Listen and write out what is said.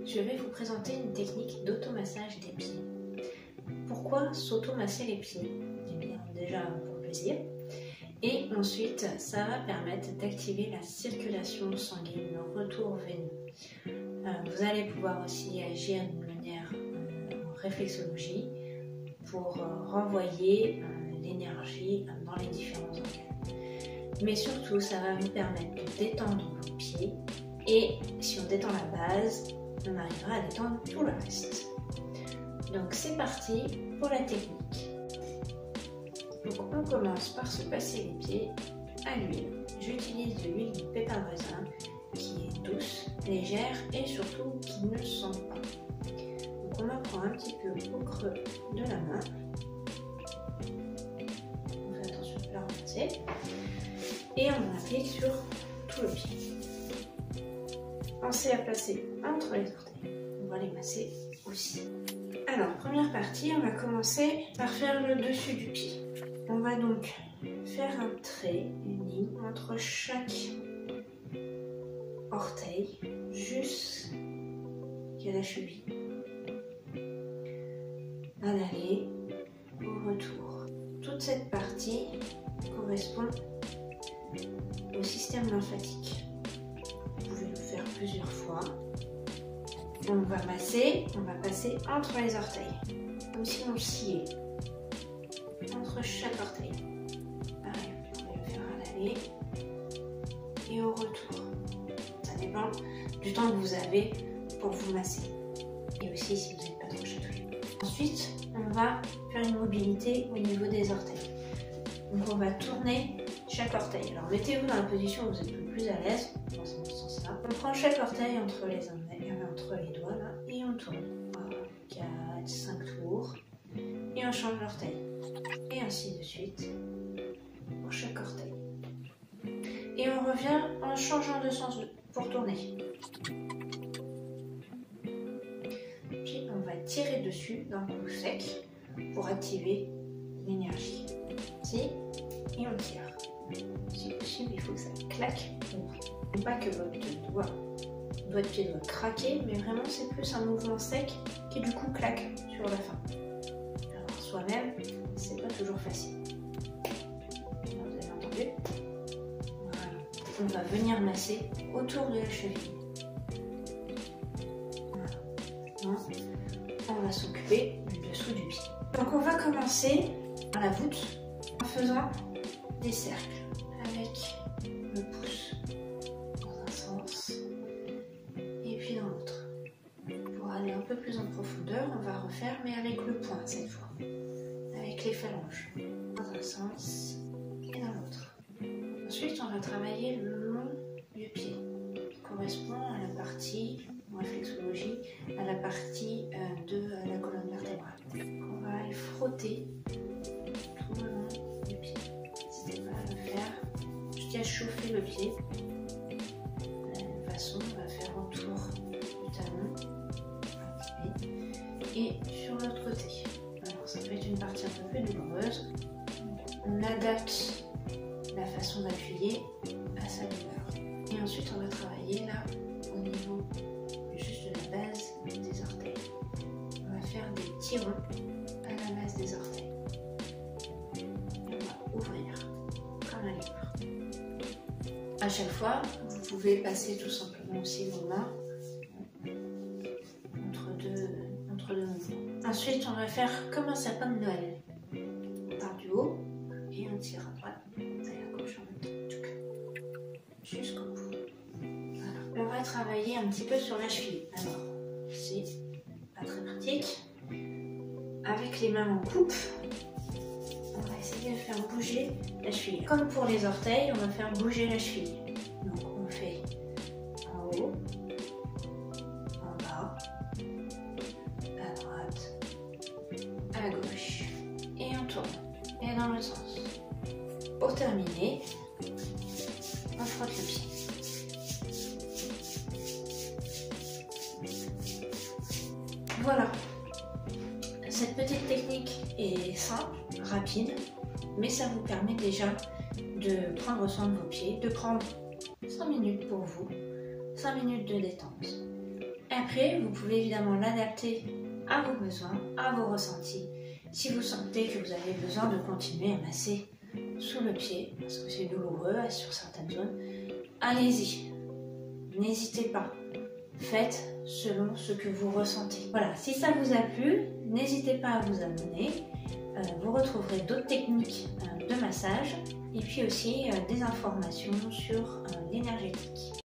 je vais vous présenter une technique d'automassage des pieds. Pourquoi s'automasser les pieds? Eh bien, déjà pour le plaisir. Et ensuite, ça va permettre d'activer la circulation sanguine, le retour veineux. Vous allez pouvoir aussi agir d'une manière en réflexologie pour renvoyer l'énergie dans les différents organes. Mais surtout, ça va vous permettre de détendre vos pieds et si on détend la base, on arrivera à détendre tout le reste. Donc c'est parti pour la technique. Donc on commence par se passer les pieds à l'huile. J'utilise de l'huile de pépin de raisin qui est douce, légère et surtout qui ne sent pas. Donc on en prend un petit peu au creux de la main. On fait attention de ne pas la ramasser. Et on applique sur tout le pied. Pensez à placer entre les orteils. On va les masser aussi. Alors, première partie, on va commencer par faire le dessus du pied. On va donc faire un trait, une ligne entre chaque orteil jusqu'à la cheville. À l'aller, au retour. Toute cette partie correspond au système lymphatique. Vous pouvez le faire plusieurs fois. On va masser, on va passer entre les orteils, comme si on sciait. Entre chaque orteil. Pareil, vous pouvez le faire à l'aller et au retour. Ça dépend du temps que vous avez pour vous masser. Et aussi si vous n'êtes pas trop chatouillé. Ensuite, on va faire une mobilité au niveau des orteils. Donc on va tourner chaque orteil. Alors mettez-vous dans la position où vous êtes le plus à l'aise, dans ce sens-là. On prend chaque orteil entre les doigts là, et on tourne. 4, 5 tours. Et on change l'orteil. Et ainsi de suite pour chaque orteil. Et on revient en changeant de sens pour tourner. Puis on va tirer dessus d'un coup sec pour activer l'énergie. Ici, et on tire. Si possible, il faut que ça claque. Donc, pas que votre doigt de pied doit craquer, mais vraiment c'est plus un mouvement sec qui du coup claque sur la fin. Alors soi-même, c'est pas toujours facile. Vous avez entendu? Voilà. On va venir masser autour de la cheville. Voilà. Maintenant, on va s'occuper du dessous du pied. Donc on va commencer par la voûte en faisant des cercles avec le pouce dans un sens et puis dans l'autre. Pour aller un peu plus en profondeur, on va refaire mais avec le poing cette fois, avec les phalanges dans un sens et dans l'autre. Ensuite, on va travailler le long du pied qui correspond à la partie en réflexologie, à la partie de la colonne vertébrale. On va aller frotter tout le long du pied. N'hésitez pas à le faire jusqu'à chauffer le pied. De la même façon, on va faire autour du talon et sur l'autre côté. Alors, ça peut être une partie un peu plus douloureuse. On adapte la façon d'appuyer à sa douleur. Et ensuite, on va travailler là au niveau juste de la base des orteils. On va faire des tirons à la base des orteils. Et on va ouvrir comme un livre. À chaque fois, vous pouvez passer tout simplement aussi vos mains entre deux mouvements. Ensuite, on va faire comme un sapin de Noël. On part du haut et on tire à droite et à gauche en même temps. Jusqu'au bout. Voilà. On va travailler un petit peu sur la cheville. Alors, c'est pas très pratique. Avec les mains en coupe, on va essayer de faire bouger la cheville. Comme pour les orteils, on va faire bouger la cheville. Donc on fait en haut, en bas, à droite, à gauche, et on tourne. Et dans l'autre sens. Pour terminer, on frotte le pied. Voilà. Cette petite technique est simple, rapide, mais ça vous permet déjà de prendre soin de vos pieds, de prendre 5 minutes pour vous, 5 minutes de détente. Après, vous pouvez évidemment l'adapter à vos besoins, à vos ressentis. Si vous sentez que vous avez besoin de continuer à masser sous le pied, parce que c'est douloureux sur certaines zones, allez-y. N'hésitez pas. Faites selon ce que vous ressentez. Voilà, si ça vous a plu, n'hésitez pas à vous abonner. Vous retrouverez d'autres techniques de massage et puis aussi des informations sur l'énergétique.